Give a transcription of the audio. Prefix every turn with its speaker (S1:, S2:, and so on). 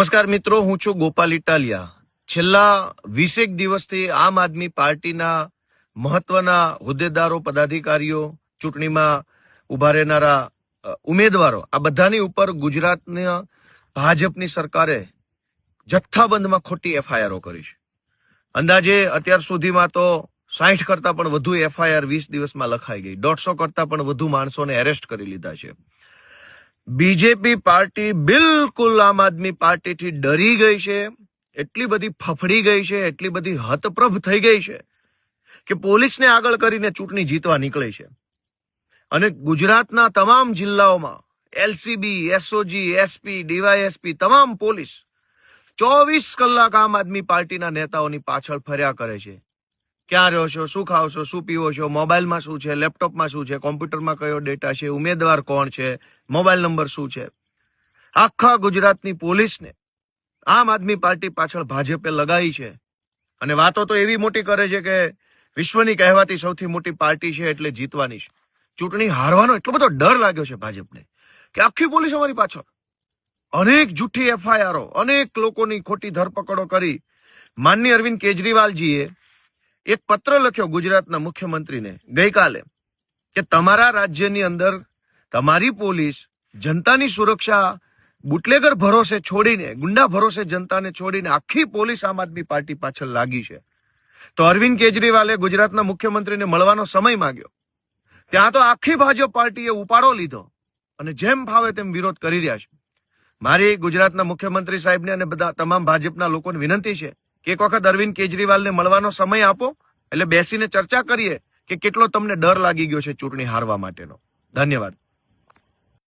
S1: નમસ્કાર મિત્રો, હું છું ગોપાલ ઇટાલિયા। છેલ્લા 20 દિવસથી આમ આદમી પાર્ટીના મહત્વના હોદ્દેદારો, પદાધિકારીઓ, ચૂંટણીમાં ઉભા રહેનારા ઉમેદવારો, આ બધાની ઉપર ગુજરાતના ભાજપની સરકારે જથ્થાબંધમાં ખોટી એફઆઈઆરો કરી છે। અંદાજે અત્યાર સુધીમાં તો 60 કરતા પણ વધુ એફઆઈઆર 20 દિવસમાં લખાઈ ગઈ। 150 કરતા પણ વધુ માણસોને એરેસ્ટ કરી લીધા છે। બીજેપી પાર્ટી બિલકુલ આમ આદમી પાર્ટીથી ડરી ગઈ છે, એટલી બધી ફફડી ગઈ છે, એટલી બધી હતપ્રભ થઈ ગઈ છે કે પોલીસને આગળ કરીને ચૂંટણી જીતવા નીકળી છે। અને ગુજરાતના તમામ જિલ્લાઓમાં એલસીબી, એસઓજી, એસપી, ડીવાયએસપી, તમામ પોલીસ 24 કલાક આમ આદમી પાર્ટીના નેતાઓની પાછળ ફર્યા કરે છે। ક્યાં રહ્યો છો, શું ખાઓ છો, શું પીવો છો, મોબાઈલમાં શું છે, લેપટોપમાં શું છે, કોમ્પ્યુટરમાં કયો ડેટા છે, ઉમેદવાર કોણ છે, મોબાઈલ નંબર શું છે। આખા ગુજરાતની પોલીસને આમ આદમી પાર્ટી પાછળ ભાજપે લગાવી છે। અને વાતો તો એવી મોટી કરે છે કે વિશ્વની કહેવાતી સૌથી મોટી પાર્ટી છે એટલે જીતવાની છે। ચૂંટણી હારવાનો એટલો બધો ડર લાગ્યો છે ભાજપને કે આખી પોલીસ અમારી પાછળ, અનેક જૂઠી એફઆઈઆરો, અનેક લોકોની ખોટી ધરપકડો કરી। માનનીય અરવિંદ કેજરીવાલજીએ એક પત્ર લખ્યો ગુજરાતના મુખ્યમંત્રીને ગઈકાલે કે તમારા રાજ્યની અંદર તમારી પોલીસ જનતાની સુરક્ષા બુટલેગર ભરોસે છોડીને, ગુંડા ભરોસે જનતાને છોડીને આખી પોલીસ આમ આદમી પાર્ટી પાછળ લાગી છે। તો અરવિંદ કેજરીવાલે ગુજરાતના મુખ્યમંત્રીને મળવાનો સમય માંગ્યો, ત્યાં તો આખી ભાજપ પાર્ટીએ ઉપાડો લીધો અને જેમ ફાવે તેમ વિરોધ કરી રહ્યા છે। મારી ગુજરાતના મુખ્યમંત્રી સાહેબને અને બધા તમામ ભાજપના લોકોને વિનંતી છે કે એક વખત અરવિંદ કેજરીવાલને મળવાનો સમય આપો, એટલે બેસીને ચર્ચા કરીએ કે કેટલો તમને ડર લાગી ગયો છે ચૂંટણી હારવા માટેનો। ધન્યવાદ।